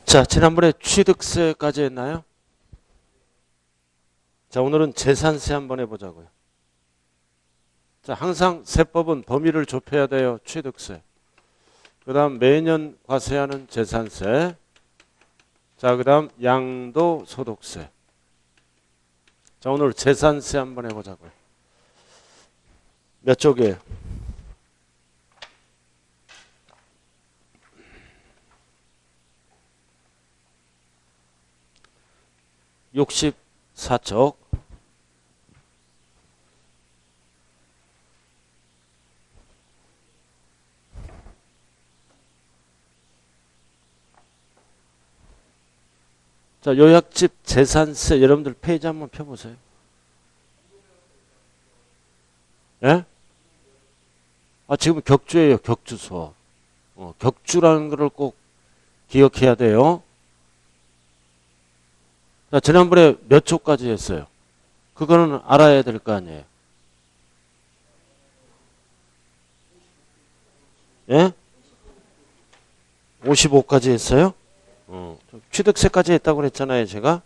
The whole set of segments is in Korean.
자, 지난번에 취득세까지 했나요? 자, 오늘은 재산세 한번 해보자고요. 자, 항상 세법은 범위를 좁혀야 돼요. 취득세. 그 다음 매년 과세하는 재산세. 자, 그 다음 양도소득세. 자, 오늘 재산세 한번 해보자고요. 몇 쪽이에요? 64쪽. 자, 요약집 재산세 여러분들 페이지 한번 펴보세요. 예? 아, 지금 격주예요. 격주 수업. 격주라는 것을 꼭 기억해야 돼요. 자, 지난번에 몇 초까지 했어요? 그거는 알아야 될 거 아니에요. 예? 55까지 했어요? 취득세까지 했다고 그랬잖아요, 제가.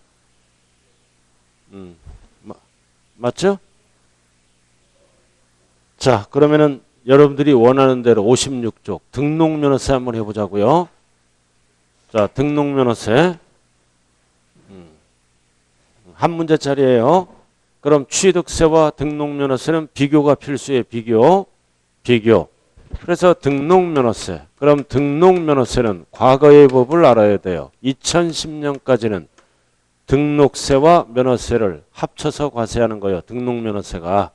맞죠? 자, 그러면은 여러분들이 원하는 대로 56쪽 등록면허세 한번 해보자고요. 자, 등록면허세. 한 문제짜리예요. 그럼 취득세와 등록면허세는 비교가 필수예요. 비교. 그래서 등록면허세. 그럼 등록면허세는 과거의 법을 알아야 돼요. 2010년까지는 등록세와 면허세를 합쳐서 과세하는 거예요. 등록면허세가.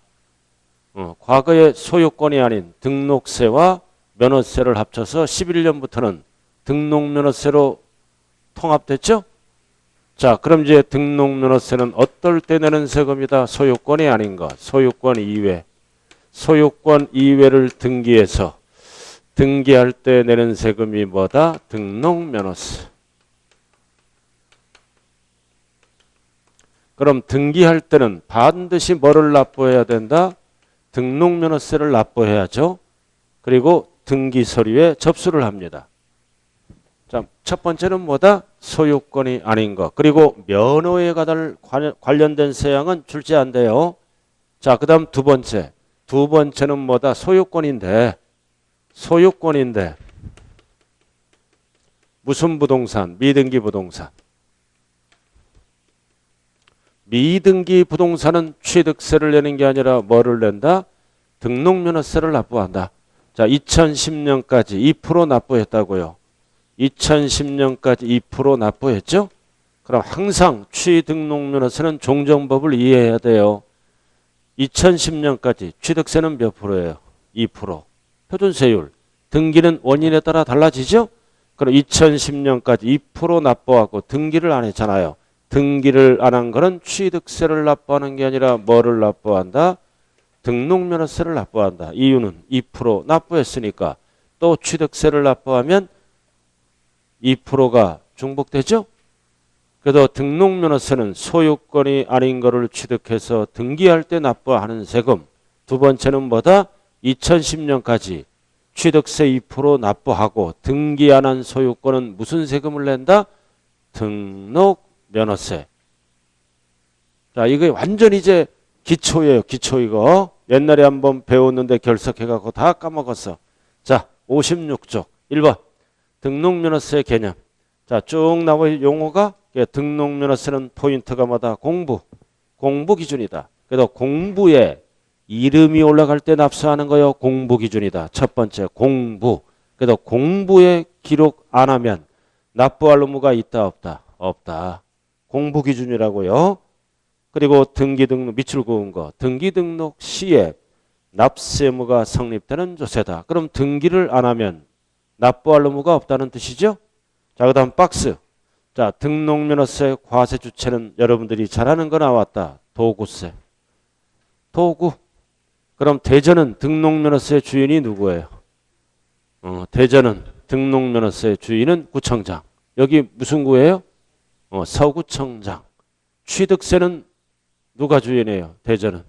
과거의 소유권이 아닌 등록세와 면허세를 합쳐서 11년부터는 등록면허세로 통합됐죠? 자, 그럼 이제 등록면허세는 어떨 때 내는 세금이다? 소유권이 아닌 것. 소유권 이외. 소유권 이외를 등기해서 등기할 때 내는 세금이 뭐다? 등록면허세. 그럼 등기할 때는 반드시 뭐를 납부해야 된다? 등록면허세를 납부해야죠. 그리고 등기 서류에 접수를 합니다. 자, 첫 번째는 뭐다? 소유권이 아닌 것. 그리고 면허에 관련된 세양은 출제한대요. 자, 그 다음 두 번째. 두 번째는 뭐다? 소유권인데 무슨 부동산? 미등기 부동산. 미등기 부동산은 취득세를 내는 게 아니라 뭐를 낸다? 등록면허세를 납부한다. 자, 2010년까지 2% 납부했다고요. 2010년까지 2% 납부했죠? 그럼 항상 취등록면허세는 종정법을 이해해야 돼요. 2010년까지 취득세는 몇 프로예요? 2%. 표준세율. 등기는 원인에 따라 달라지죠? 그럼 2010년까지 2% 납부하고 등기를 안 했잖아요. 등기를 안 한 거는 취득세를 납부하는 게 아니라 뭐를 납부한다? 등록면허세를 납부한다. 이유는 2% 납부했으니까 또 취득세를 납부하면 2%가 중복되죠? 그래도 등록면허세는 소유권이 아닌 거를 취득해서 등기할 때 납부하는 세금. 두 번째는 뭐다? 2010년까지 취득세 2% 납부하고 등기 안 한 소유권은 무슨 세금을 낸다? 등록면허세. 자, 이거 완전 이제 기초예요. 기초 이거. 옛날에 한번 배웠는데 결석해갖고 다 까먹었어. 자, 56쪽 1번. 등록면허세 개념. 자, 쭉 나와 용어가 등록면허세는 포인트가 뭐다? 공부 기준이다. 그래도 공부에 이름이 올라갈 때 납부하는 거요. 공부 기준이다. 첫 번째 공부. 그래도 공부에 기록 안 하면 납부할 의무가 있다 없다? 없다. 공부 기준이라고요. 그리고 등기 등록 밑줄 그은 거. 등기 등록 시에 납세 의무가 성립되는 조세다. 그럼 등기를 안 하면 납부할 의무가 없다는 뜻이죠. 자, 그 다음 박스. 자, 등록면허세 과세 주체는 여러분들이 잘 아는 거 나왔다. 도구세. 도구. 그럼 대전은 등록면허세 주인이 누구예요? 대전은 등록면허세 주인은 구청장. 여기 무슨 구예요? 서구청장. 취득세는 누가 주인이에요? 대전은.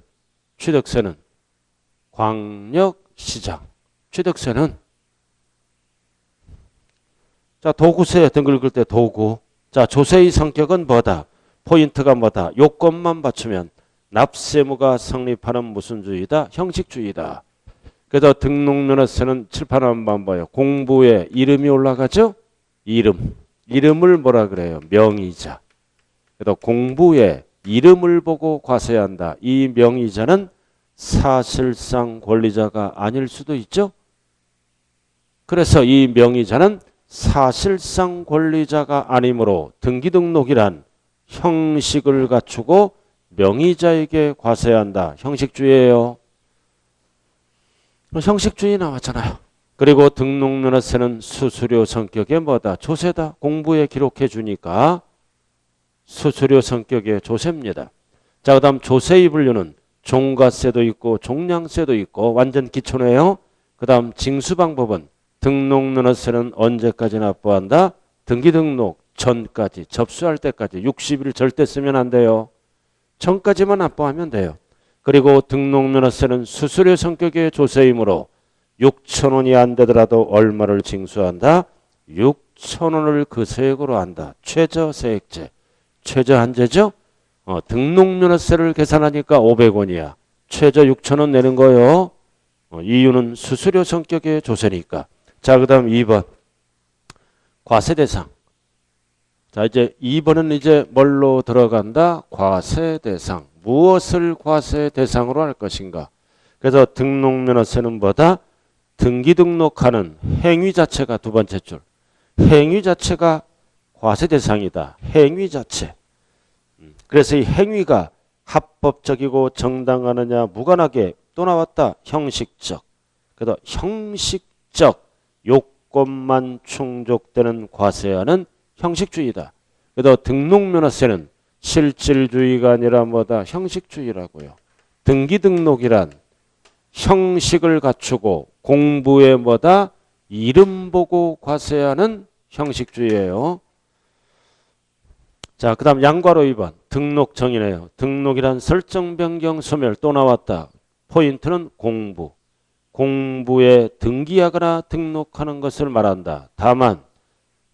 취득세는 광역시장. 취득세는 자, 도구세 등 긁을 때 도구. 자, 조세의 성격은 뭐다? 포인트가 뭐다? 요건만 받추면 납세무가 성립하는 무슨 주의다? 형식주의다. 그래서 등록면허세는 칠판 한번 봐요. 공부에 이름이 올라가죠? 이름. 이름을 뭐라 그래요? 명의자. 그래서 공부에 이름을 보고 과세한다. 이 명의자는 사실상 권리자가 아닐 수도 있죠? 그래서 이 명의자는 사실상 권리자가 아니므로 등기등록이란 형식을 갖추고 명의자에게 과세한다. 형식주의예요. 형식주의 나왔잖아요. 그리고 등록면허세는 수수료 성격의 뭐다? 조세다. 공부에 기록해 주니까 수수료 성격의 조세입니다. 자, 그 다음 조세의 분류는 종가세도 있고 종량세도 있고 완전 기초네요. 그 다음 징수방법은 등록면허세는 언제까지 납부한다? 등기등록 전까지, 접수할 때까지 60일 절대 쓰면 안 돼요. 전까지만 납부하면 돼요. 그리고 등록면허세는 수수료 성격의 조세이므로 6,000원이 안 되더라도 얼마를 징수한다? 6,000원을 그 세액으로 한다. 최저세액제. 최저한제죠? 등록면허세를 계산하니까 500원이야. 최저 6,000원 내는 거요. 이유는 수수료 성격의 조세니까. 자, 그 다음 2번. 과세대상. 자, 이제 2번은 이제 뭘로 들어간다? 과세대상. 무엇을 과세대상으로 할 것인가? 그래서 등록면허세는 뭐다? 등기등록하는 행위 자체가 두 번째 줄. 행위 자체가 과세대상이다. 행위 자체. 그래서 이 행위가 합법적이고 정당하느냐 무관하게 또 나왔다. 형식적. 그래서 형식적 요건만 충족되는 과세하는 형식주의다. 그래서 등록면허세는 실질주의가 아니라 뭐다? 형식주의라고요. 등기등록이란 형식을 갖추고 공부에 뭐다? 이름 보고 과세하는 형식주의예요. 자, 그 다음 양괄호 2번. 등록 정의네요. 등록이란 설정, 변경, 소멸 또 나왔다. 포인트는 공부. 공부에 등기하거나 등록하는 것을 말한다. 다만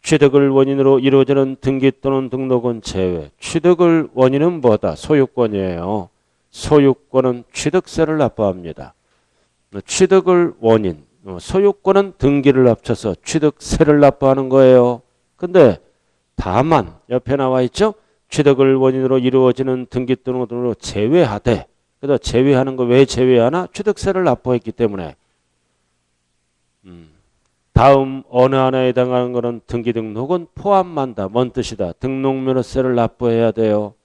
취득을 원인으로 이루어지는 등기 또는 등록은 제외. 취득을 원인은 뭐다? 소유권이에요. 소유권은 취득세를 납부합니다. 취득을 원인, 소유권은 등기를 합쳐서 취득세를 납부하는 거예요. 근데 다만 옆에 나와 있죠? 취득을 원인으로 이루어지는 등기 또는 등록을 제외하되. 그래서 제외하는 거 왜 제외하나? 취득세를 납부했기 때문에. 다음 어느 하나에 해당하는 것은 등기등록은 포함한다. 뭔 뜻이다? 등록면허세를 납부해야 돼요.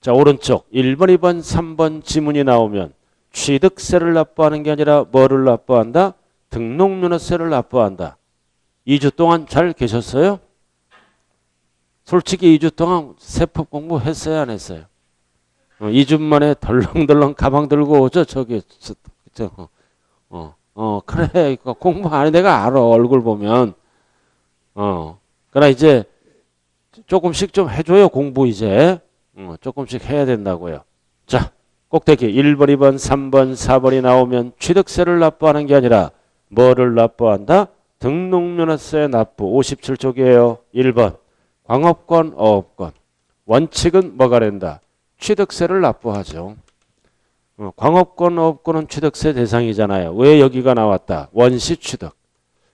자, 오른쪽 1번, 2번, 3번 지문이 나오면 취득세를 납부하는 게 아니라 뭐를 납부한다? 등록면허세를 납부한다. 2주 동안 잘 계셨어요? 솔직히 2주 동안 세법 공부했어요? 안 했어요? 2주 만에 덜렁덜렁 가방 들고 오죠? 저기 그래. 이거 공부하는 내가 알아. 얼굴 보면. 그러나 이제 조금씩 좀 해줘요. 공부 이제. 조금씩 해야 된다고요. 자, 꼭대기 1번, 2번, 3번, 4번이 나오면 취득세를 납부하는 게 아니라 뭐를 납부한다? 등록면허세 납부. 57쪽이에요. 1번. 광업권, 어업권. 원칙은 뭐가 된다? 취득세를 납부하죠. 광업권, 어업권은 취득세 대상이잖아요. 왜 여기가 나왔다? 원시취득.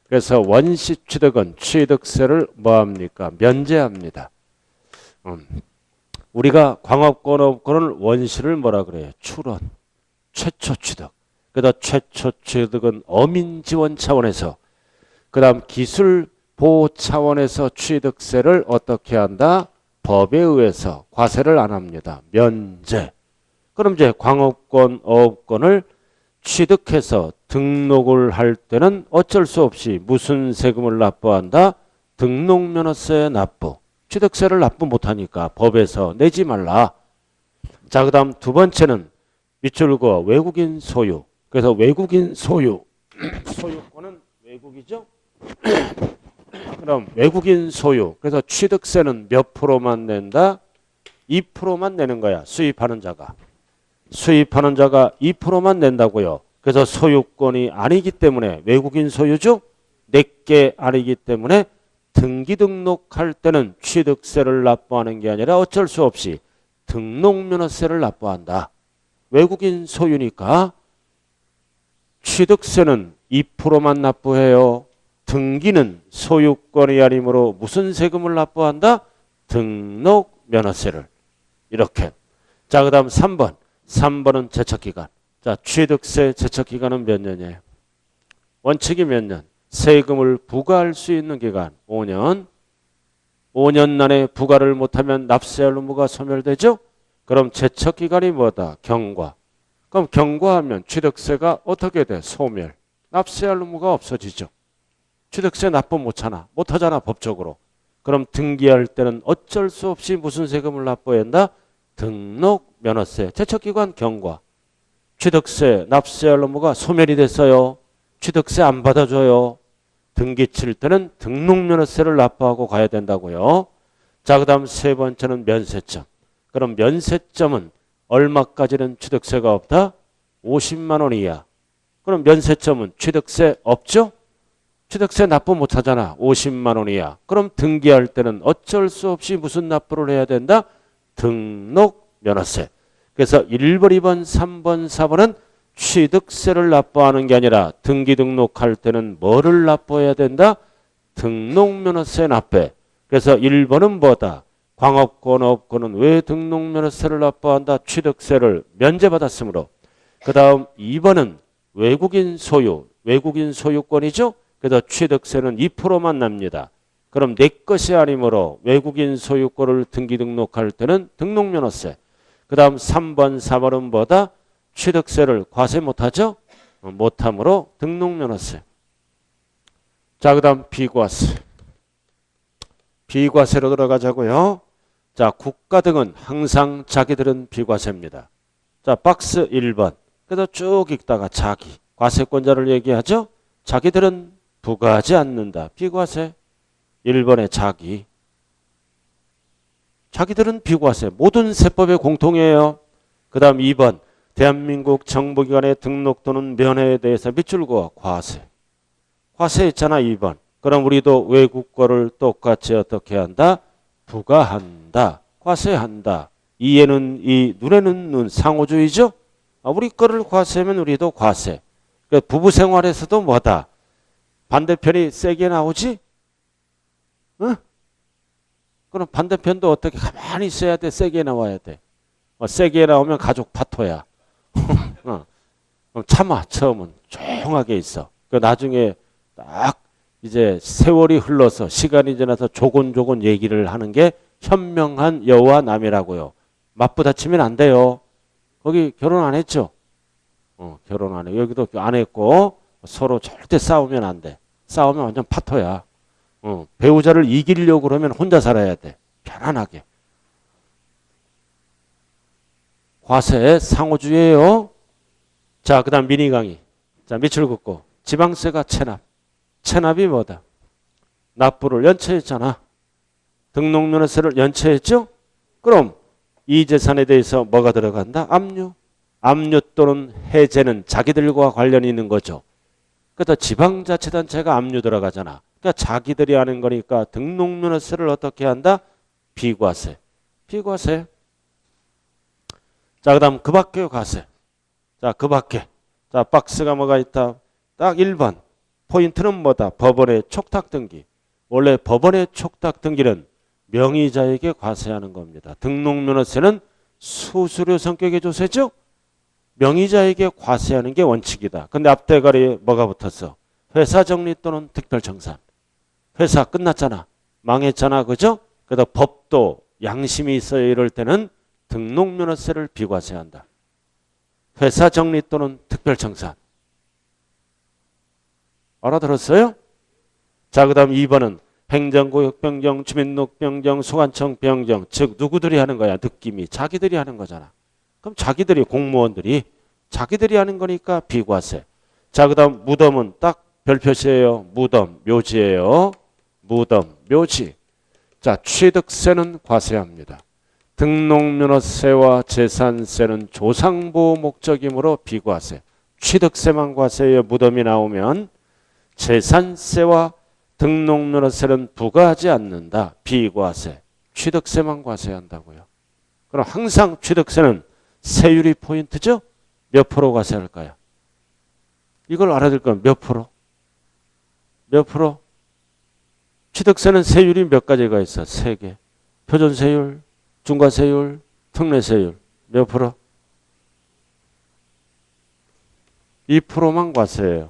그래서 원시취득은 취득세를 뭐합니까? 면제합니다. 우리가 광업권, 어업권을 원시를 뭐라 그래요? 출원. 최초취득. 그래서 최초취득은 어민지원 차원에서 그 다음 기술보호 차원에서 취득세를 어떻게 한다? 법에 의해서 과세를 안 합니다. 면제. 그럼 이제 광업권, 어업권을 취득해서 등록을 할 때는 어쩔 수 없이 무슨 세금을 납부한다? 등록면허세 납부. 취득세를 납부 못하니까 법에서 내지 말라. 자, 그 다음 두 번째는 밑줄거 외국인 소유. 그래서 외국인 소유. 소유권은 외국이죠? 그럼 외국인 소유. 그래서 취득세는 몇 프로만 낸다? 2%만 내는 거야. 수입하는 자가. 수입하는 자가 2%만 낸다고요. 그래서 소유권이 아니기 때문에 외국인 소유죠? 내게 아니기 때문에 등기 등록할 때는 취득세를 납부하는 게 아니라 어쩔 수 없이 등록면허세를 납부한다. 외국인 소유니까 취득세는 2%만 납부해요. 등기는 소유권이 아니므로 무슨 세금을 납부한다? 등록면허세를. 이렇게. 자, 그 다음 3번. 3번은 제척기간. 자, 취득세 제척기간은 몇 년이에요? 원칙이 몇 년? 세금을 부과할 수 있는 기간 5년. 5년 안에 부과를 못하면 납세할 의무가 소멸되죠? 그럼 제척기간이 뭐다? 경과. 그럼 경과하면 취득세가 어떻게 돼? 소멸. 납세할 의무가 없어지죠. 취득세 납부 못하잖아 법적으로. 그럼 등기할 때는 어쩔 수 없이 무슨 세금을 납부해야 한다? 등록면허세. 제척기간 경과. 취득세 납세할 의무가 소멸이 됐어요. 취득세 안 받아줘요. 등기 칠 때는 등록면허세를 납부하고 가야 된다고요. 자, 그 다음 세 번째는 면세점. 그럼 면세점은 얼마까지는 취득세가 없다? 50만 원 이하. 그럼 면세점은 취득세 없죠? 취득세 납부 못하잖아. 50만 원 이하. 그럼 등기할 때는 어쩔 수 없이 무슨 납부를 해야 된다? 등록면허세. 그래서 1번, 2번, 3번, 4번은 취득세를 납부하는 게 아니라 등기 등록할 때는 뭐를 납부해야 된다? 등록면허세 납부해. 그래서 1번은 뭐다? 광업권, 업권은 왜 등록면허세를 납부한다? 취득세를 면제받았으므로. 그 다음 2번은 외국인 소유, 외국인 소유권이죠? 그래서 취득세는 2%만 납니다. 그럼 내 것이 아니므로 외국인 소유권을 등기 등록할 때는 등록면허세. 그 다음 3번, 4번은 뭐다? 취득세를 과세 못하죠? 못하므로 등록면허세. 자, 그 다음 비과세. 비과세로 들어가자고요. 자, 국가 등은 항상 자기들은 비과세입니다. 자, 박스 1번. 그래서 쭉 읽다가 자기. 과세권자를 얘기하죠? 자기들은 부과하지 않는다. 비과세. 1번에 자기. 자기들은 비과세. 모든 세법의 공통이에요. 그 다음 2번. 대한민국 정부기관의 등록 또는 면회에 대해서 밑줄 그어 과세. 과세 있잖아 2번. 그럼 우리도 외국 거를 똑같이 어떻게 한다? 부과한다. 과세한다. 이에는 이, 눈에는 눈. 상호주의죠? 우리 거를 과세하면 우리도 과세. 부부 생활에서도 뭐다? 반대편이 세게 나오지? 응? 그럼 반대편도 어떻게 가만히 있어야 돼? 세게 나와야 돼. 세게 나오면 가족 파토야. 그럼 참아. 처음은 조용하게 있어. 나중에 딱 이제 세월이 흘러서 시간이 지나서 조곤조곤 얘기를 하는 게 현명한 여와 남이라고요. 맞부딪히면 안 돼요. 거기 결혼 안 했죠? 결혼 안 해. 여기도 안 했고 서로 절대 싸우면 안 돼. 싸우면 완전 파토야. 배우자를 이기려고 그러면 혼자 살아야 돼. 편안하게. 과세 상호주의예요. 자, 그 다음 미니 강의. 자, 밑줄 긋고. 지방세가 체납. 체납이 뭐다? 납부를 연체했잖아. 등록면허세를 연체했죠? 그럼 이 재산에 대해서 뭐가 들어간다? 압류. 압류 또는 해제는 자기들과 관련이 있는 거죠. 그래서 지방자치단체가 압류 들어가잖아. 그러니까 자기들이 하는 거니까 등록면허세를 어떻게 한다? 비과세. 비과세. 자, 그 다음 그 밖에 과세. 자, 그 밖에. 자, 박스가 뭐가 있다? 딱 1번. 포인트는 뭐다? 법원의 촉탁등기. 원래 법원의 촉탁등기는 명의자에게 과세하는 겁니다. 등록면허세는 수수료 성격의 조세죠? 명의자에게 과세하는 게 원칙이다. 근데 앞대가리에 뭐가 붙었어? 회사 정리 또는 특별청산. 회사 끝났잖아. 망했잖아. 그죠? 그래서 법도 양심이 있어야 이럴 때는 등록면허세를 비과세한다. 회사 정리 또는 특별청산. 알아들었어요? 자, 그 다음 2번은 행정구역 변경, 주민등록 변경, 소관청 변경. 즉 누구들이 하는 거야? 느낌이. 자기들이 하는 거잖아. 그럼 자기들이 공무원들이 자기들이 하는 거니까 비과세. 자, 그 다음 무덤은 딱 별표시예요. 무덤, 묘지예요. 무덤, 묘지. 자, 취득세는 과세합니다. 등록면허세와 재산세는 조상보호 목적이므로 비과세. 취득세만 과세예요. 무덤이 나오면. 재산세와 등록면허세는 부과하지 않는다. 비과세. 취득세만 과세한다고요. 그럼 항상 취득세는 세율이 포인트죠? 몇 프로 과세할까요? 이걸 알아들 건 몇 프로? 몇 프로? 취득세는 세율이 몇 가지가 있어? 3개. 표준세율, 중과세율, 특례세율. 몇 프로? 2%만 과세해요.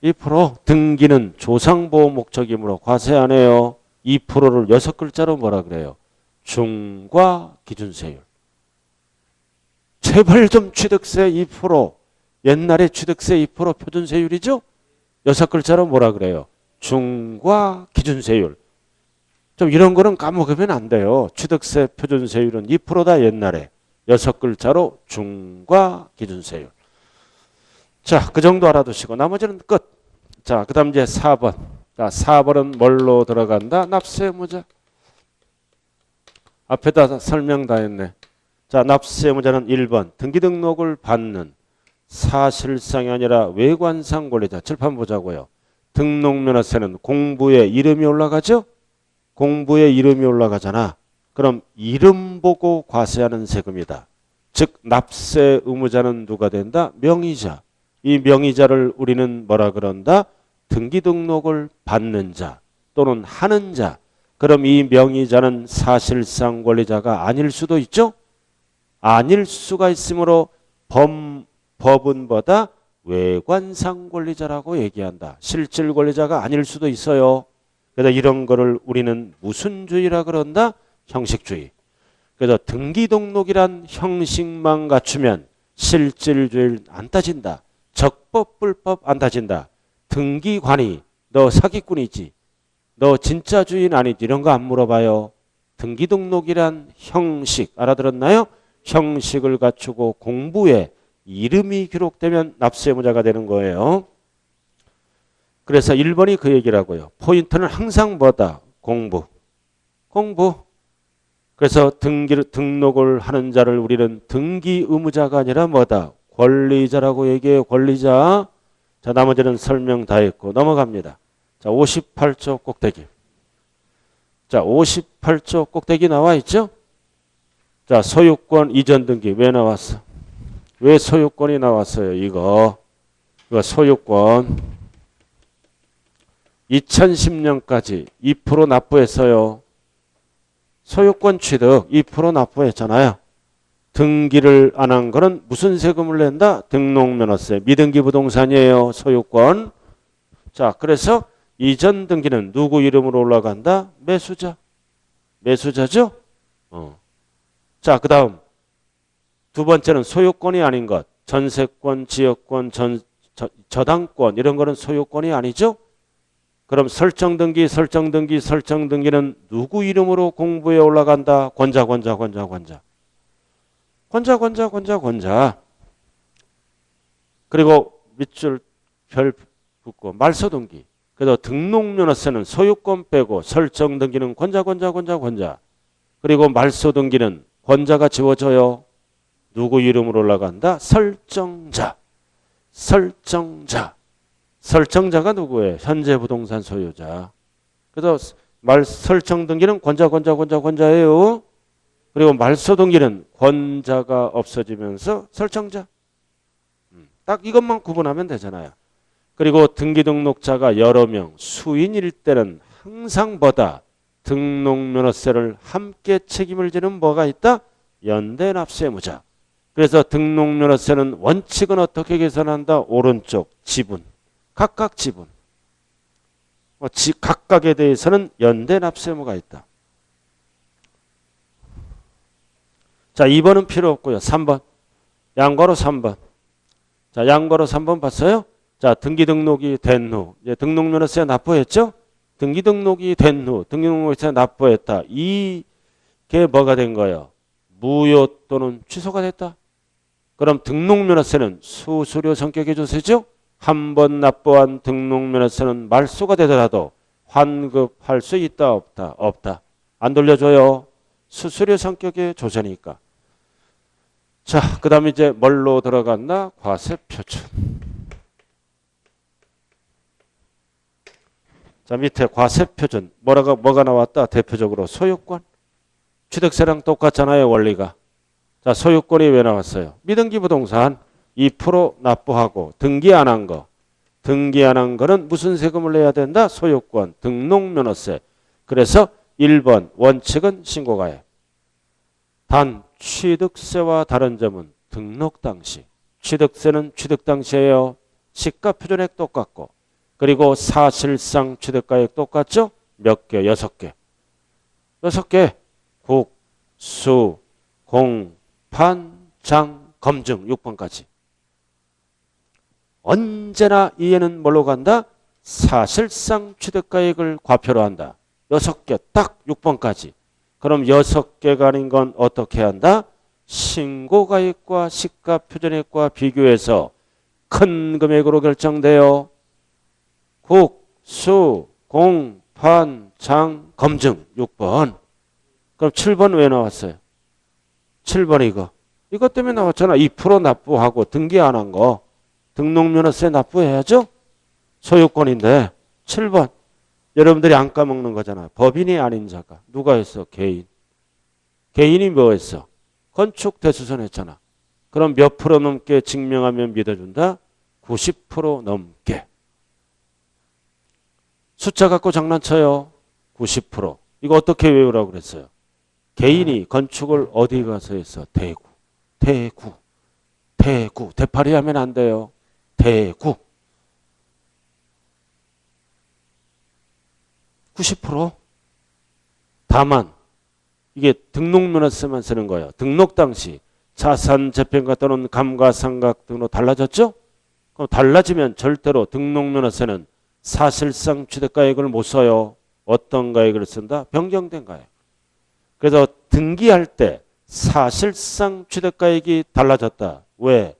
2% 등기는 조상보호 목적이므로 과세 안 해요. 2%를 6글자로 뭐라 그래요? 중과 기준세율. 제발 좀 취득세 2%. 옛날에 취득세 2% 표준세율이죠? 6글자로 뭐라 그래요? 중과 기준세율. 좀 이런 거는 까먹으면 안 돼요. 취득세 표준세율은 2%다 옛날에. 6글자로 중과 기준세율. 자, 그 정도 알아두시고 나머지는 끝. 자, 그 다음 이제 4번. 자, 4번은 뭘로 들어간다? 납세의무자. 앞에다 설명 다 했네. 자, 납세의무자는 1번. 등기등록을 받는 사실상이 아니라 외관상 권리자. 칠판 보자고요. 등록면허세는 공부에 이름이 올라가죠? 공부에 이름이 올라가잖아. 그럼 이름 보고 과세하는 세금이다. 즉 납세 의무자는 누가 된다? 명의자. 이 명의자를 우리는 뭐라 그런다? 등기등록을 받는 자 또는 하는 자. 그럼 이 명의자는 사실상 권리자가 아닐 수도 있죠? 아닐 수가 있으므로 법은 뭐다? 외관상 권리자라고 얘기한다. 실질 권리자가 아닐 수도 있어요. 그래서 이런 거를 우리는 무슨 주의라 그런다? 형식주의. 그래서 등기등록이란 형식만 갖추면 실질주의를 안 따진다. 적법, 불법 안 따진다. 등기관이 너 사기꾼이지. 너 진짜 주인 아니지. 이런 거 안 물어봐요. 등기등록이란 형식 알아들었나요? 형식을 갖추고 공부에 이름이 기록되면 납세의무자가 되는 거예요. 그래서 1번이 그 얘기라고요. 포인트는 항상 뭐다? 공부. 공부. 그래서 등록을 하는 자를 우리는 등기 의무자가 아니라 뭐다? 권리자라고 얘기해요. 권리자. 자, 나머지는 설명 다 했고 넘어갑니다. 자, 58조 꼭대기. 자, 58조 꼭대기 나와 있죠? 자, 소유권 이전 등기 왜 나왔어? 왜 소유권이 나왔어요? 이거 소유권 2010년까지 2% 납부했어요. 소유권 취득 2% 납부했잖아요. 등기를 안 한 거는 무슨 세금을 낸다? 등록면허세. 미등기 부동산이에요. 소유권. 자, 그래서 이전 등기는 누구 이름으로 올라간다? 매수자. 매수자죠? 자, 그 다음 두 번째는 소유권이 아닌 것. 전세권, 지역권, 저당권 이런 거는 소유권이 아니죠? 그럼 설정등기, 설정등기는 누구 이름으로 공부에 올라간다? 권자. 그리고 밑줄 별 붙고 말소등기. 그래서 등록면허세는 소유권 빼고 설정등기는 권자. 그리고 말소등기는 권자가 지워져요. 누구 이름으로 올라간다? 설정자. 설정자가 누구예요? 현재 부동산 소유자. 그래서 설정등기는 권자예요. 그리고 말소등기는 권자가 없어지면서 설정자. 딱 이것만 구분하면 되잖아요. 그리고 등기등록자가 여러 명, 수인일 때는 항상 뭐다? 등록면허세를 함께 책임을 지는 뭐가 있다? 연대납세의무자. 그래서 등록면허세는 원칙은 어떻게 계산한다? 오른쪽 지분. 각각 지분. 각각에 대해서는 연대납세의무가 있다. 자, 2번은 필요 없고요. 3번. 양괄호 3번. 자, 양괄호 3번 봤어요? 자, 등기등록이 된 후. 이제 등록면허세 납부했죠? 등기등록이 된 후. 등기등록세 납부했다. 이게 뭐가 된 거예요? 무효 또는 취소가 됐다. 그럼 등록면허세는 수수료 성격의 조세죠? 한 번 납부한 등록면허세는 말소가 되더라도 환급할 수 있다 없다? 없다. 안 돌려줘요. 수수료 성격의 조세니까. 자, 그 다음에 이제 뭘로 들어갔나? 과세 표준. 자, 밑에 과세표준. 뭐가 나왔다? 대표적으로 소유권. 취득세랑 똑같잖아요, 원리가. 자, 소유권이 왜 나왔어요? 미등기 부동산 2% 납부하고 등기 안 한 거. 등기 안 한 거는 무슨 세금을 내야 된다? 소유권, 등록면허세. 그래서 1번 원칙은 신고가액. 단 취득세와 다른 점은 등록 당시. 취득세는 취득 당시에요. 시가 표준액 똑같고. 그리고 사실상 취득가액 똑같죠? 몇 개? 6개. 6개. 국, 수, 공, 판, 장, 검증 6번까지. 언제나 이해는 뭘로 간다? 사실상 취득가액을 과표로 한다. 6개 딱 6번까지. 그럼 6개가 아닌 건 어떻게 한다? 신고가액과 시가표준액과 비교해서 큰 금액으로 결정돼요. 국, 수, 공, 판, 장, 검증 6번. 그럼 7번 왜 나왔어요? 7번 이거. 이것 때문에 나왔잖아. 2% 납부하고 등기 안 한 거. 등록면허세 납부해야죠? 소유권인데 7번. 여러분들이 안 까먹는 거잖아. 법인이 아닌 자가. 누가 했어? 개인. 개인이 뭐 했어? 건축 대수선 했잖아. 그럼 몇 프로 넘게 증명하면 믿어준다? 90% 넘게. 숫자 갖고 장난쳐요. 90%. 이거 어떻게 외우라고 그랬어요? 개인이 건축을 어디 가서 했어? 대구. 대파리 하면 안 돼요. 대구. 90%. 다만 이게 등록면허세만 쓰는 거예요. 등록 당시 자산 재평가 또는 감가상각 등으로 달라졌죠? 그럼 달라지면 절대로 등록면허세는 사실상 취득가액을 못 써요. 어떤 가액을 쓴다? 변경된 가액. 그래서 등기할 때 사실상 취득가액이 달라졌다. 왜?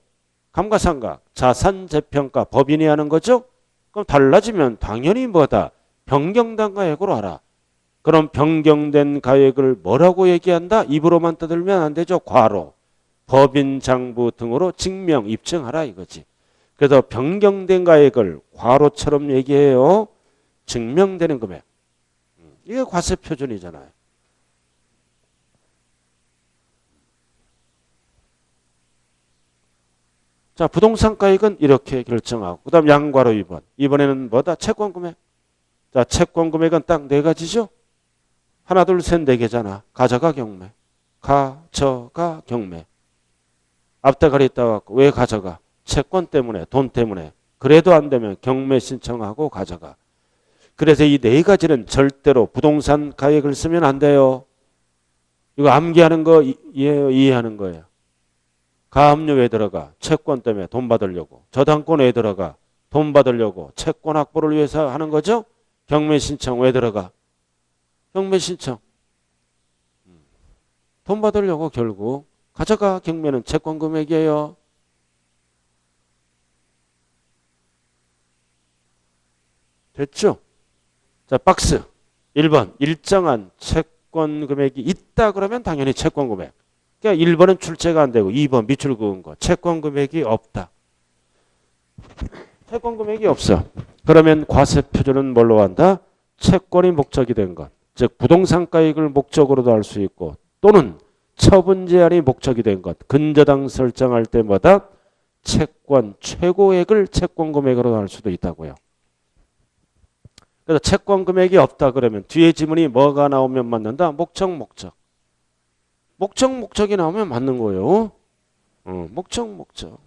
감가상각, 자산재평가 법인이 하는 거죠? 그럼 달라지면 당연히 뭐다? 변경된 가액으로 알아. 그럼 변경된 가액을 뭐라고 얘기한다? 입으로만 떠들면 안 되죠. 과로. 법인 장부 등으로 증명, 입증하라 이거지. 그래서 변경된 가액을 과로처럼 얘기해요. 증명되는 금액. 이게 과세표준이잖아요. 자, 부동산 가액은 이렇게 결정하고 그 다음 양과로 2번. 이번에는 뭐다? 채권 금액. 자, 채권 금액은 딱 4가지죠? 하나, 둘, 셋, 4개잖아. 가져가 경매. 가져가 경매. 앞대가리 따갖고 왜 가져가? 채권 때문에, 돈 때문에. 그래도 안 되면 경매 신청하고 가져가. 그래서 이 4가지는 절대로 부동산 가액을 쓰면 안 돼요. 이거 암기하는 거 이해하는 거예요. 가압류 왜 들어가? 채권 때문에 돈 받으려고. 저당권 왜 들어가? 돈 받으려고. 채권 확보를 위해서 하는 거죠? 경매 신청 왜 들어가? 경매 신청. 돈 받으려고 결국. 가져가 경매는 채권 금액이에요. 됐죠? 자, 박스. 1번. 일정한 채권 금액이 있다 그러면 당연히 채권 금액. 그러니까 1번은 출제가 안 되고 2번 밑줄 그은 거. 채권 금액이 없다. 채권 금액이 없어. 그러면 과세표준은 뭘로 한다? 채권이 목적이 된 것. 즉 부동산 가액을 목적으로도 할 수 있고 또는 처분 제한이 목적이 된 것. 근저당 설정할 때마다 채권 최고액을 채권 금액으로 할 수도 있다고요. 그래서 채권 금액이 없다 그러면 뒤에 지문이 뭐가 나오면 맞는다? 목적. 목적이 나오면 맞는 거예요. 목적.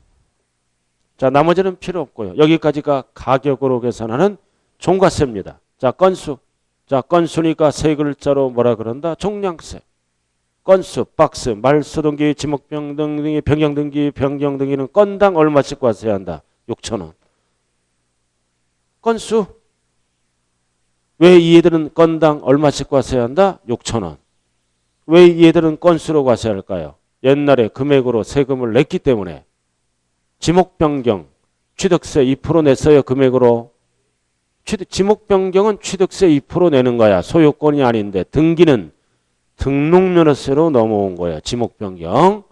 자, 나머지는 필요 없고요. 여기까지가 가격으로 계산하는 종가세입니다. 자, 건수. 자, 건수니까 세 글자로 뭐라 그런다? 종량세. 건수, 박스, 말소등기, 지목변경등기, 변경등기, 변경등기는 건당 얼마씩 과세한다? 6,000원. 건수. 왜 얘들은 건당 얼마씩 과세한다? 6,000원. 왜 얘들은 건수로 과세할까요? 옛날에 금액으로 세금을 냈기 때문에. 지목변경, 취득세 2% 냈어요. 금액으로. 지목변경은 취득세 2% 내는 거야. 소유권이 아닌데 등기는 등록면허세로 넘어온 거야. 지목변경.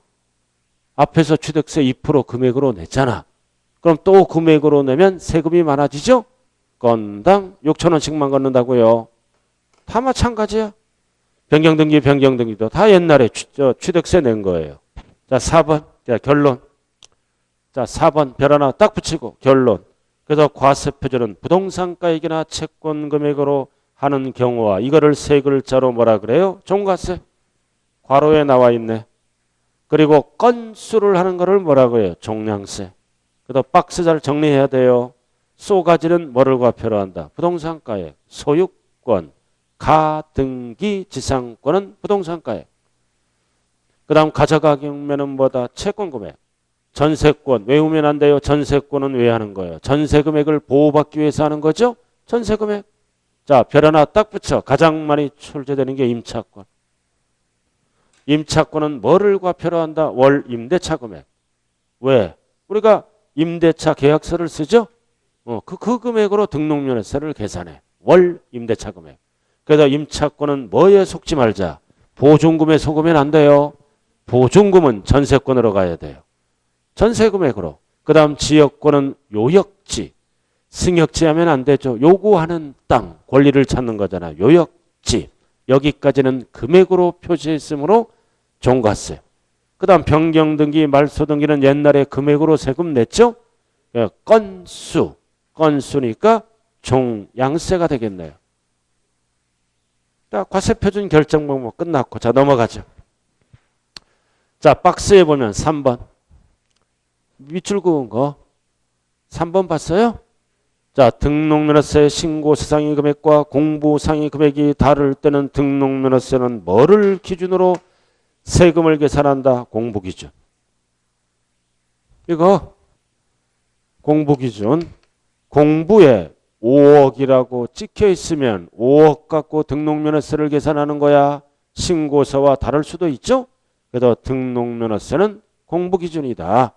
앞에서 취득세 2% 금액으로 냈잖아. 그럼 또 금액으로 내면 세금이 많아지죠? 건당 6,000원씩만 걷는다고요. 다 마찬가지야. 변경등기도 다 옛날에 취득세 낸 거예요. 자, 4번. 자, 결론. 자, 4번 별 하나 딱 붙이고 결론. 그래서 과세표준은 부동산가액이나 채권 금액으로 하는 경우와 이거를 세 글자로 뭐라 그래요? 종가세. 괄호에 나와 있네. 그리고 건수를 하는 거를 뭐라고 해요? 종량세. 그래서 박스 잘 정리해야 돼요. 쏘가지는 뭐를 과표로 한다? 부동산가액, 소유권, 가등기, 지상권은 부동산가액. 그 다음 가져가경매는 뭐다? 채권금액. 전세권 외우면 안 돼요. 전세권은 왜 하는 거예요? 전세금액을 보호받기 위해서 하는 거죠. 전세금액. 자, 별 하나 딱 붙여. 가장 많이 출제되는 게 임차권. 임차권은 뭐를 과표로 한다? 월 임대차 금액. 왜? 우리가 임대차 계약서를 쓰죠. 그 금액으로 등록면허세를 계산해. 월 임대차 금액. 그래서 임차권은 뭐에 속지 말자. 보증금에 속으면 안 돼요. 보증금은 전세권으로 가야 돼요. 전세금액으로. 그 다음 지역권은 요역지. 승역지 하면 안 되죠. 요구하는 땅, 권리를 찾는 거잖아. 요역지. 여기까지는 금액으로 표시했으므로 종가세. 그 다음 변경등기, 말소등기는 옛날에 금액으로 세금 냈죠. 건수. 건수니까 종양세가 되겠네요. 자, 과세표준 결정 방법 끝났고. 자, 넘어가죠. 자, 박스에 보면 3번. 밑줄 그은 거. 3번 봤어요? 자, 등록면허세 신고세 상위 금액과 공부 상위 금액이 다를 때는 등록면허세는 뭐를 기준으로 세금을 계산한다? 공부기준. 이거 공부기준. 공부에 5억이라고 찍혀 있으면 5억 갖고 등록면허세를 계산하는 거야. 신고서와 다를 수도 있죠. 그래서 등록면허세는 공부기준이다.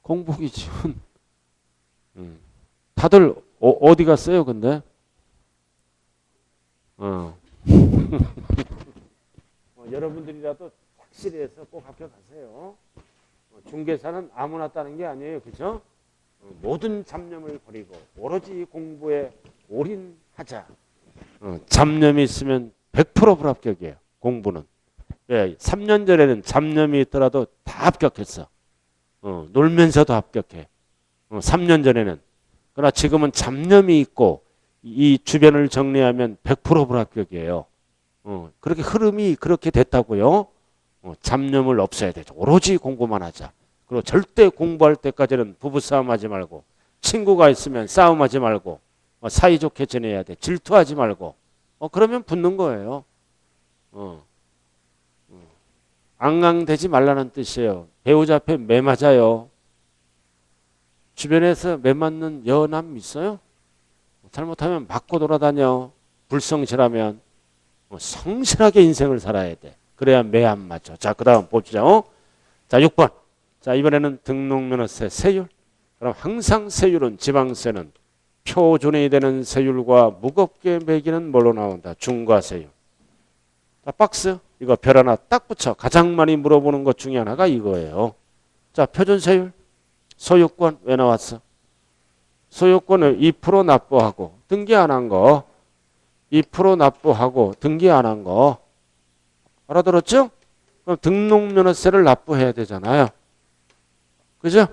공부기준. 다들 어디 갔어요 근데? 여러분들이라도 확실히 해서 꼭 합격하세요. 중개사는 아무나 따는 게 아니에요. 그죠? 모든 잡념을 버리고 오로지 공부에 올인하자. 잡념이 있으면 100% 불합격이에요. 공부는. 예, 3년 전에는 잡념이 있더라도 다 합격했어. 놀면서도 합격해. 3년 전에는. 그러나 지금은 잡념이 있고 이 주변을 정리하면 100% 불합격이에요. 그렇게 흐름이 그렇게 됐다고요. 잡념을 없애야 되죠. 오로지 공부만 하자. 그리고 절대 공부할 때까지는 부부싸움 하지 말고 친구가 있으면 싸움하지 말고 사이좋게 지내야 돼. 질투하지 말고. 그러면 붙는 거예요. 앙앙대지 말라는 뜻이에요. 배우자 앞에 매 맞아요. 주변에서 매 맞는 여남 있어요? 잘못하면 맞고 돌아다녀. 불성실하면. 성실하게 인생을 살아야 돼. 그래야 매 안 맞죠. 자, 그 다음 봅시다. 자, 6번. 자, 이번에는 등록면허세 세율. 그럼 항상 세율은 지방세는 표준이 되는 세율과 무겁게 매기는 뭘로 나온다? 중과세율. 자, 박스. 이거 별 하나 딱 붙여. 가장 많이 물어보는 것 중에 하나가 이거예요. 자, 표준세율. 소유권 왜 나왔어? 소유권을 2% 납부하고 등기 안 한 거. 2% 납부하고 등기 안 한 거. 알아들었죠? 그럼 등록면허세를 납부해야 되잖아요. 그죠?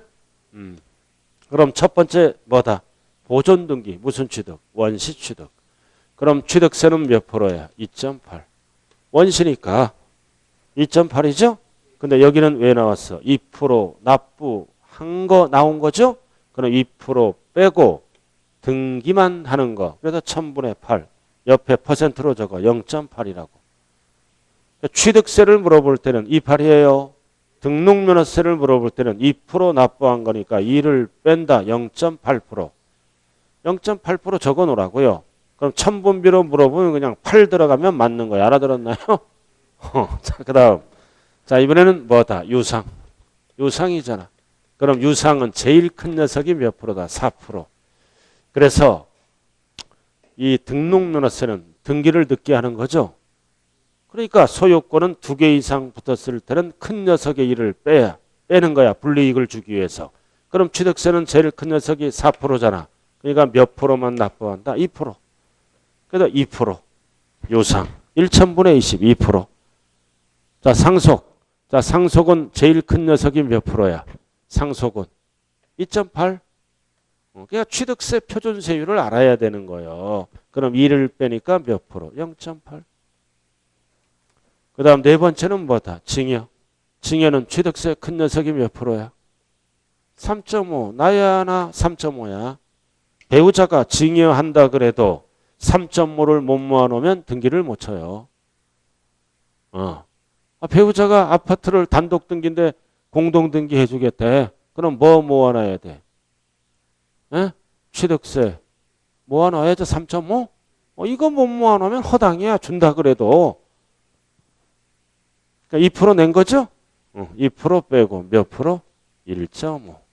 그럼 첫 번째 뭐다? 보존등기. 무슨 취득? 원시취득. 그럼 취득세는 몇 프로야? 2.8. 원시니까 2.8이죠? 근데 여기는 왜 나왔어? 2% 납부한 거 나온 거죠? 그럼 2% 빼고 등기만 하는 거. 그래서 1000분의 8. 옆에 퍼센트로 적어. 0.8이라고. 취득세를 물어볼 때는 28이에요. 등록면허세를 물어볼 때는 2% 납부한 거니까 2를 뺀다. 0.8%. 0.8% 적어 놓으라고요. 그럼 천분비로 물어보면 그냥 8 들어가면 맞는 거야. 알아들었나요? 자, 그 다음. 자, 이번에는 뭐다? 유상. 유상이잖아. 그럼 유상은 제일 큰 녀석이 몇 프로다? 4%. 그래서 이 등록면허세는 등기를 늦게 하는 거죠. 그러니까 소유권은 2개 이상 붙었을 때는 큰 녀석의 1을 빼는 거야. 불이익을 주기 위해서. 그 그럼 취득세는 제일 큰 녀석이 4%잖아. 그러니까 몇 프로만 납부한다? 2%. 그래서 2%. 요상. 1,000분의 20, 2%. 자, 상속. 자, 상속은 제일 큰 녀석이 몇 프로야? 상속은 2.8. 그러니까 취득세 표준세율을 알아야 되는 거예요. 그럼 2를 빼니까 몇 프로? 0.8. 그 다음 네 번째는 뭐다? 증여. 증여는 취득세 큰 녀석이 몇 프로야? 3.5. 나야 하나 3.5야. 배우자가 증여한다 그래도 3.5를 못 모아놓으면 등기를 못 쳐요. 배우자가 아파트를 단독 등기인데 공동 등기 해주겠대. 그럼 뭐 모아놔야 돼? 에? 취득세 모아놔야죠. 3.5? 이거 못 모아놓으면 허당이야. 준다 그래도. 그러니까 2% 낸 거죠? 2% 빼고 몇 프로? 1.5.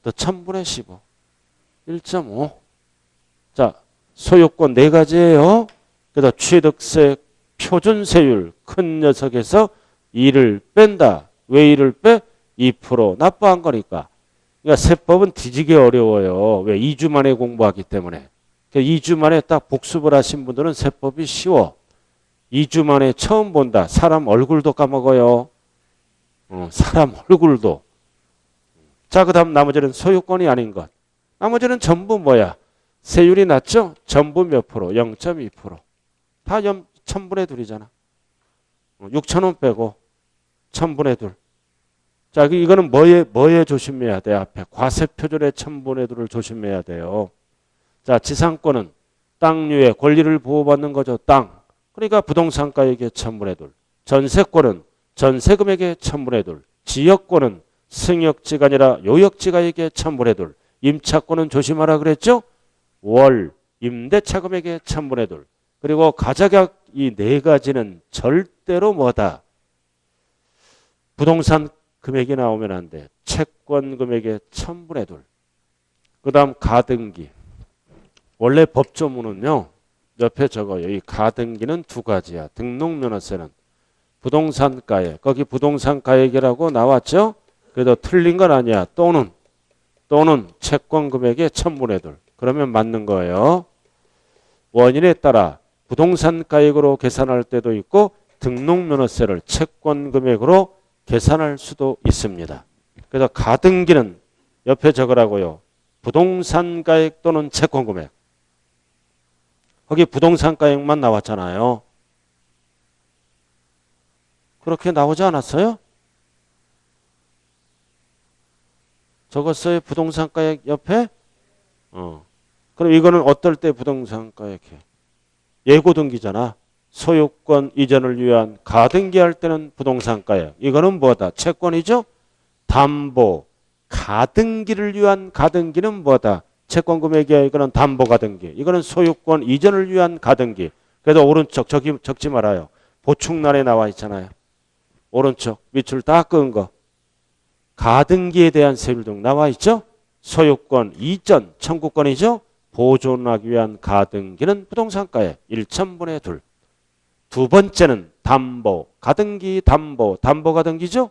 또 1000분의 15. 1.5. 자, 소유권 네 가지예요. 그래서 취득세 표준세율 큰 녀석에서 2를 뺀다. 왜 2를 빼? 2% 납부한 거니까. 그러니까 세법은 뒤지게 어려워요. 왜? 2주 만에 공부하기 때문에. 2주 만에 딱 복습을 하신 분들은 세법이 쉬워. 2주 만에 처음 본다. 사람 얼굴도 까먹어요. 사람 얼굴도. 자, 그 다음 나머지는 소유권이 아닌 것. 나머지는 전부 뭐야? 세율이 낮죠? 전부 몇 프로? 0.2%. 다 1000분의 2이잖아. 6,000원 빼고 1000분의 2. 자, 이거는 뭐에 조심해야 돼? 앞에 과세표준의 1000분의 2를 조심해야 돼요. 자, 지상권은 땅류의 권리를 보호받는 거죠. 땅. 그러니까 부동산가액의 1000분의 2. 전세권은 전세금액의 1000분의 2. 지역권은 승역지가 아니라 요역지가액의 1000분의 2. 임차권은 조심하라 그랬죠? 월, 임대차 금액의 1000분의 2. 그리고 가자격 이 네 가지는 절대로 뭐다? 부동산 금액이 나오면 안 돼. 채권 금액의 1000분의 2. 그 다음 가등기. 원래 법조문은요. 옆에 적어요. 이 가등기는 두 가지야. 등록면허세는 부동산가액. 거기 부동산가액이라고 나왔죠? 그래도 틀린 건 아니야. 또는 채권 금액의 1000분의 2. 그러면 맞는 거예요. 원인에 따라 부동산가액으로 계산할 때도 있고 등록면허세를 채권 금액으로 계산할 수도 있습니다. 그래서 가등기는 옆에 적으라고요. 부동산가액 또는 채권금액. 거기 부동산가액만 나왔잖아요. 그렇게 나오지 않았어요? 적었어요? 부동산가액 옆에? 그럼 이거는 어떨 때 부동산가액 해? 예고등기잖아. 소유권 이전을 위한 가등기할 때는 부동산가액. 이거는 뭐다? 채권이죠? 담보. 가등기를 위한 가등기는 뭐다? 채권금액이야. 이거는 담보가등기. 이거는 소유권 이전을 위한 가등기. 그래서 오른쪽 적지 말아요. 보충란에 나와 있잖아요. 오른쪽 밑줄 다 끄은 거. 가등기에 대한 세율 등 나와 있죠? 소유권 이전 청구권이죠? 보존하기 위한 가등기는 부동산가액 1,000분의 2. 두 번째는 담보, 가등기, 담보 가등기죠?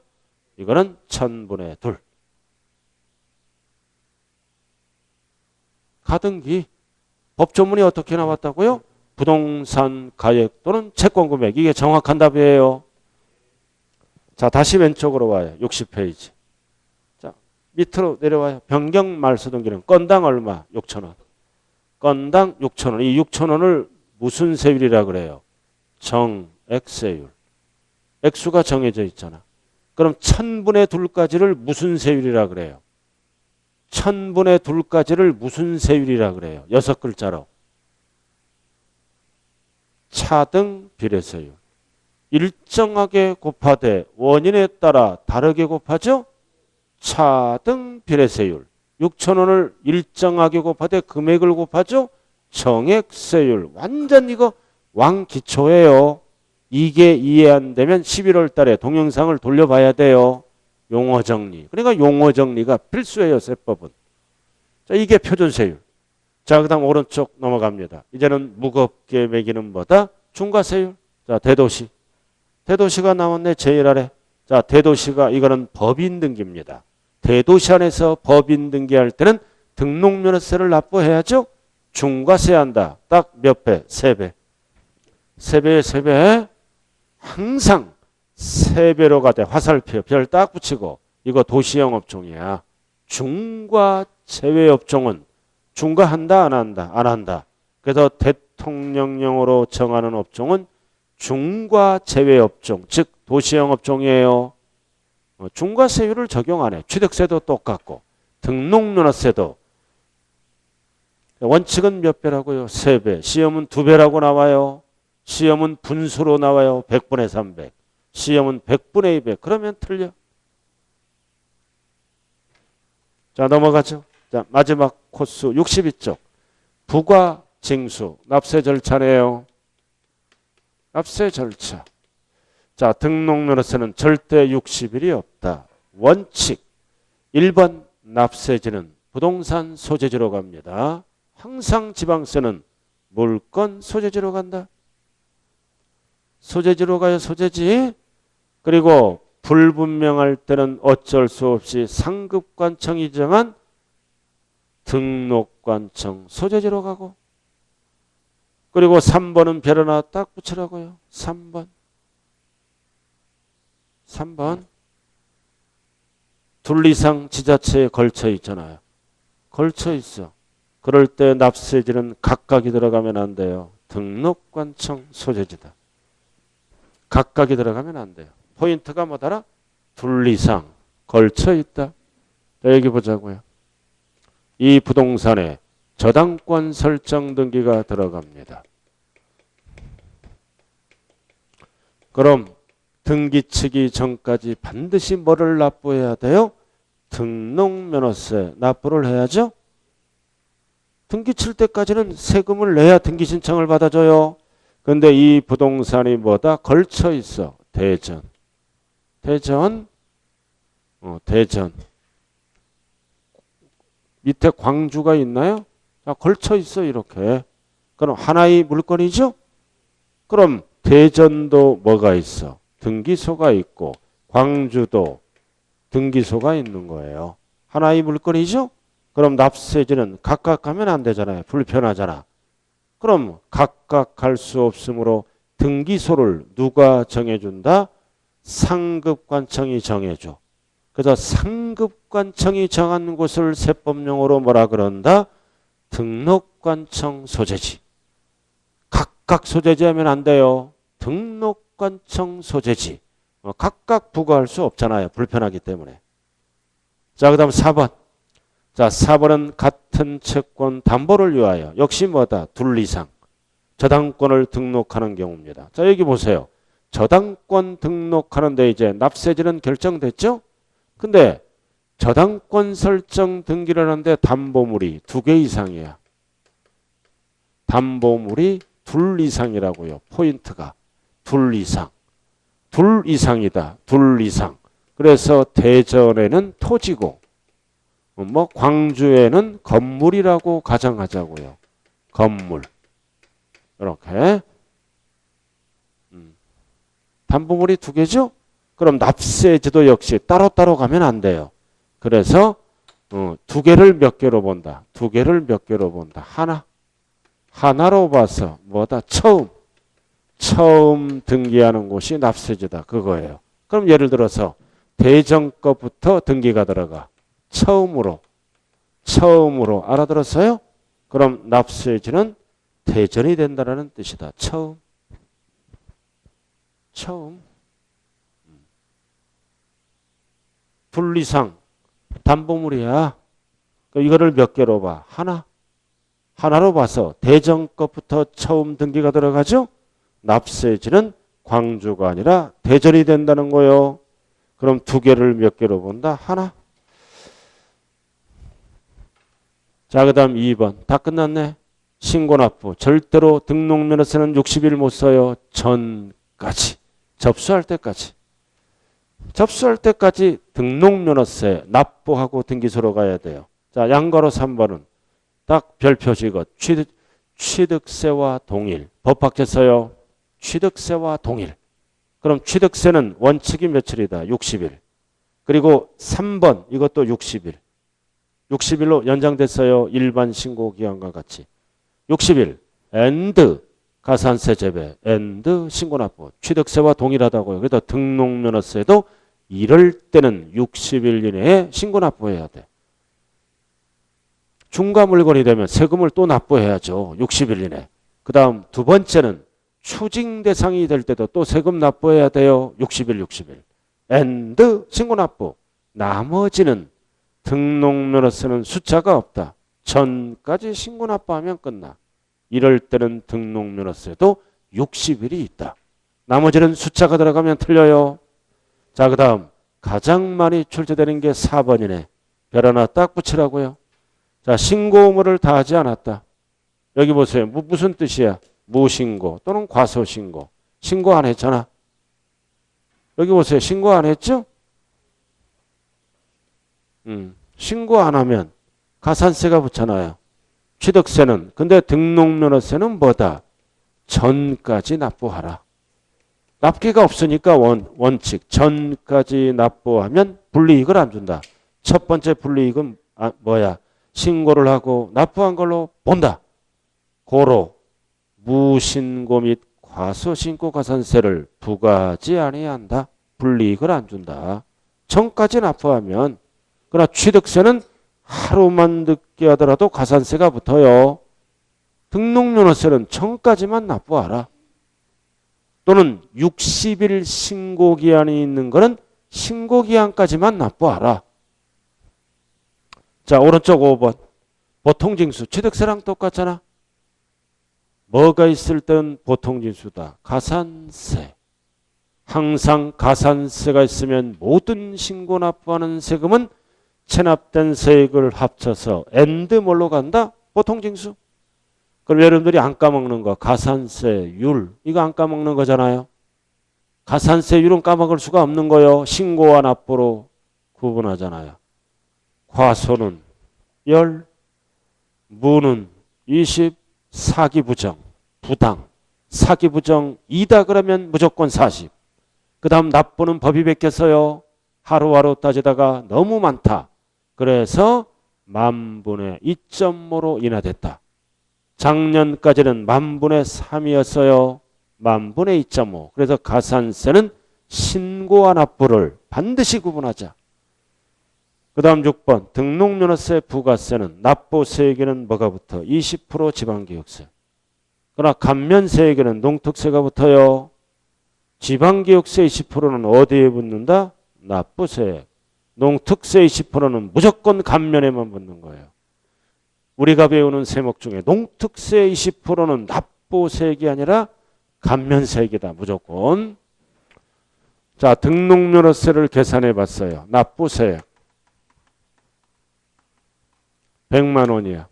이거는 1,000분의 2. 가등기. 법조문이 어떻게 나왔다고요? 부동산 가액 또는 채권 금액. 이게 정확한 답이에요. 자, 다시 왼쪽으로 와요. 60페이지. 자, 밑으로 내려와요. 변경 말소등기는 건당 얼마? 6,000원. 건당 6,000원. 이 6,000원을 무슨 세율이라 그래요? 정액세율. 액수가 정해져 있잖아. 그럼 1000분의 2까지를 무슨 세율이라 그래요? 1000분의 2까지를 무슨 세율이라 그래요? 6글자로. 차등 비례세율. 일정하게 곱하되 원인에 따라 다르게 곱하죠? 차등 비례세율. 6,000원을 일정하게 곱하되 금액을 곱하죠? 정액세율. 완전 이거 왕기초예요. 이게 이해 안 되면 11월 달에 동영상을 돌려봐야 돼요. 용어정리. 그러니까 용어정리가 필수예요. 세법은. 자, 이게 표준세율. 자, 그 다음 오른쪽 넘어갑니다. 이제는 무겁게 매기는 뭐다? 중과세율. 자, 대도시. 대도시가 나왔네. 제일 아래. 자, 대도시가 이거는 법인 등기입니다. 대도시 안에서 법인 등기할 때는 등록면허세를 납부해야죠. 중과세한다. 딱 몇 배? 3배. 3배에 3배. 항상 3배로 가되 화살표 별 딱 붙이고 이거 도시형 업종이야. 중과 제외 업종은 중과한다 안 한다? 안 한다. 그래서 대통령령으로 정하는 업종은 중과 제외 업종, 즉 도시형 업종이에요. 중과세율을 적용 안 해. 취득세도 똑같고 등록면허세도 원칙은 몇 배라고요? 3배. 시험은 2배라고 나와요. 시험은 분수로 나와요. 100분의 300. 시험은 100분의 200. 그러면 틀려. 자, 넘어가죠. 자, 마지막 코스 62쪽. 부과 징수. 납세 절차네요. 납세 절차. 자, 등록면허세는 절대 60일이 없다. 원칙. 1번 납세지는 부동산 소재지로 갑니다. 항상 지방세는 물건 소재지로 간다. 소재지로 가요. 소재지. 그리고 불분명할 때는 어쩔 수 없이 상급관청이 정한 등록관청 소재지로 가고, 그리고 3번은 별 하나 딱 붙이라고요. 3번. 둘 이상 지자체에 걸쳐 있잖아요. 걸쳐 있어. 그럴 때 납세지는 각각이 들어가면 안 돼요. 등록관청 소재지다. 각각이 들어가면 안 돼요. 포인트가 뭐더라? 둘 이상 걸쳐 있다. 자, 여기 보자고요. 이 부동산에 저당권 설정 등기가 들어갑니다. 그럼 등기 치기 전까지 반드시 뭐를 납부해야 돼요? 등록면허세 납부를 해야죠. 등기 칠 때까지는 세금을 내야 등기 신청을 받아줘요. 근데 이 부동산이 뭐다? 걸쳐 있어. 대전. 밑에 광주가 있나요? 자, 걸쳐 있어 이렇게. 그럼 하나의 물건이죠? 그럼 대전도 뭐가 있어? 등기소가 있고 광주도 등기소가 있는 거예요. 하나의 물건이죠? 그럼 납세지는 각각 가면 안 되잖아요. 불편하잖아. 그럼 각각 갈 수 없으므로 등기소를 누가 정해준다? 상급관청이 정해줘. 그래서 상급관청이 정한 곳을 세법용어로 뭐라 그런다? 등록관청 소재지. 각각 소재지 하면 안 돼요. 등록관청 소재지. 각각 부과할 수 없잖아요. 불편하기 때문에. 자, 그 다음 4번. 자, 4번은 같은 채권 담보를 위하여 역시 뭐다? 둘 이상 저당권을 등록하는 경우입니다. 자, 여기 보세요. 저당권 등록하는데 이제 납세지는 결정됐죠? 근데 저당권 설정 등기를 하는데 담보물이 2개 이상이야. 담보물이 둘 이상이라고요. 포인트가 둘 이상. 둘 이상이다. 둘 이상. 그래서 대전에는 토지고 뭐 광주에는 건물이라고 가정하자고요. 건물. 이렇게. 담보물이 2개죠? 그럼 납세지도 역시 따로따로 가면 안 돼요. 그래서 2개를 몇 개로 본다? 2개를 몇 개로 본다? 하나로 봐서 뭐다? 처음 등기하는 곳이 납세지다. 그거예요. 그럼 예를 들어서 대전 것부터 등기가 들어가. 처음으로 알아들었어요? 그럼 납세지는 대전이 된다는 뜻이다. 처음. 둘 이상 담보물이야. 이거를 몇 개로 봐? 하나로 봐서 대전 것부터 처음 등기가 들어가죠? 납세지는 광주가 아니라 대전이 된다는 거예요. 그럼 2개를 몇 개로 본다? 하나. 자, 그 다음 2번. 다 끝났네. 신고납부. 절대로 등록면허세는 60일 못 써요. 전까지. 접수할 때까지. 접수할 때까지 등록면허세 납부하고 등기소로 가야 돼요. 자, 양가로 3번은 딱 별표시고 취득세와 동일. 법학제 써요. 취득세와 동일. 그럼 취득세는 원칙이 며칠이다? 60일. 그리고 3번 이것도 60일. 60일로 연장됐어요. 일반 신고기한과 같이. 60일 and 가산세 재배 and 신고납부 취득세와 동일하다고요. 그래서 등록면허세도 이럴 때는 60일 이내에 신고납부해야 돼. 중과 물건이 되면 세금을 또 납부해야죠. 60일 이내. 그 다음 두 번째는 추징 대상이 될 때도 또 세금 납부해야 돼요. 60일. and 신고납부. 나머지는 등록면허세는 숫자가 없다. 전까지 신고납부하면 끝나. 이럴 때는 등록면허세도 60일이 있다. 나머지는 숫자가 들어가면 틀려요. 자, 그 다음 가장 많이 출제되는 게 4번이네. 별 하나 딱 붙이라고요. 자, 신고 의무를 다하지 않았다. 여기 보세요. 무슨 뜻이야? 무신고 또는 과소신고. 신고 안 했잖아. 여기 보세요. 신고 안 했죠? 신고 안 하면 가산세가 붙잖아요. 취득세는. 근데 등록면허세는 뭐다? 전까지 납부하라. 납기가 없으니까 원칙. 전까지 납부하면 불이익을 안 준다. 첫 번째 불이익은 뭐야? 신고를 하고 납부한 걸로 본다. 고로 무신고 및 과소신고 가산세를 부과하지 아니한다. 불이익을 안 준다. 전까지 납부하면. 그러나 취득세는 하루만 늦게 하더라도 가산세가 붙어요. 등록면허세는 전까지만 납부하라. 또는 60일 신고기한이 있는 거는 신고기한까지만 납부하라. 자, 오른쪽 5번. 보통징수. 취득세랑 똑같잖아. 뭐가 있을 땐 보통징수다. 가산세. 항상 가산세가 있으면 모든 신고 납부하는 세금은 체납된 세액을 합쳐서 and 뭘로 간다? 보통징수. 그럼 여러분들이 안 까먹는 거 가산세율 이거 안 까먹는 거잖아요. 가산세율은 까먹을 수가 없는 거요. 신고와 납부로 구분하잖아요. 과소는 10, 무는 20, 사기부정, 부당. 사기부정 2다 그러면 무조건 40. 그 다음 납부는 법이 바뀌었어요. 하루하루 따지다가 너무 많다. 그래서 만분의 2.5로 인하됐다. 작년까지는 만분의 3이었어요. 만분의 2.5. 그래서 가산세는 신고와 납부를 반드시 구분하자. 그 다음 6번 등록면허세 부가세는 납부세에게는 뭐가 붙어? 20% 지방교육세. 그러나 감면세에게는 농특세가 붙어요. 지방교육세 20%는 어디에 붙는다? 납부세. 농특세 20%는 무조건 감면에만 붙는 거예요. 우리가 배우는 세목 중에 농특세 20%는 납부세액이 아니라 감면세액이다. 무조건. 자, 등록면허세를 계산해 봤어요. 납부세액 100만 원이야.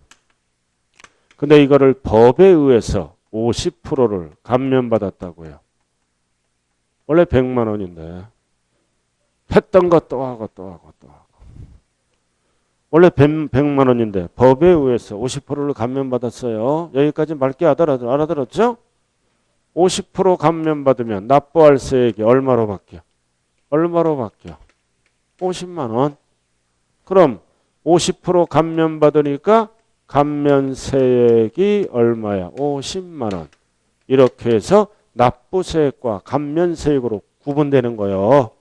근데 이거를 법에 의해서 50%를 감면받았다고요. 원래 100만 원인데 했던 거 또 하고 또 하고 또 하고. 원래 100만 원인데 법에 의해서 50%를 감면받았어요. 여기까지 맑게 알아들었죠? 50% 감면받으면 납부할 세액이 얼마로 바뀌어? 얼마로 바뀌어? 50만 원. 그럼 50% 감면받으니까 감면세액이 얼마야? 50만 원. 이렇게 해서 납부세액과 감면세액으로 구분되는 거예요.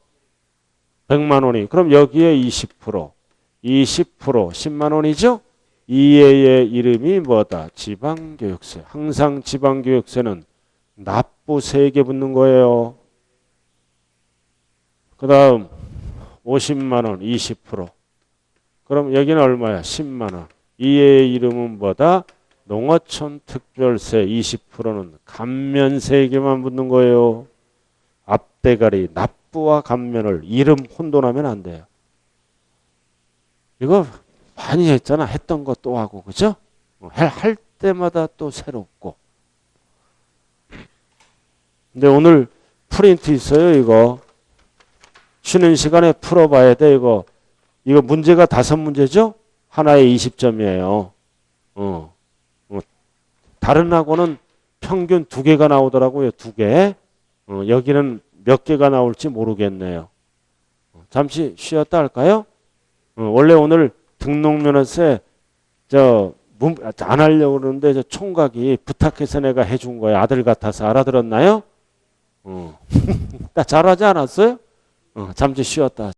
100만 원이. 그럼 여기에 20%. 20% 10만 원이죠? 이해의 이름이 뭐다? 지방교육세. 항상 지방교육세는 납부세액에 붙는 거예요. 그 다음 50만 원 20%. 그럼 여기는 얼마야? 10만 원. 이해의 이름은 뭐다? 농어촌 특별세 20%는 감면세액에만 붙는 거예요. 앞대가리 납부와 감면을 이름 혼돈하면 안 돼요. 이거 많이 했잖아. 했던 거 또 하고 그죠? 할 때마다 또 새롭고. 근데 오늘 프린트 있어요. 이거 쉬는 시간에 풀어봐야 돼. 이거 문제가 5문제죠? 하나에 20점이에요. 다른 학원은 평균 2개가 나오더라고요. 2개. 여기는 몇 개가 나올지 모르겠네요. 잠시 쉬었다 할까요? 원래 오늘 등록면허세 안 하려고 그러는데 저 총각이 부탁해서 내가 해준 거야. 아들 같아서. 알아들었나요? 나 잘하지 않았어요? 잠시 쉬었다.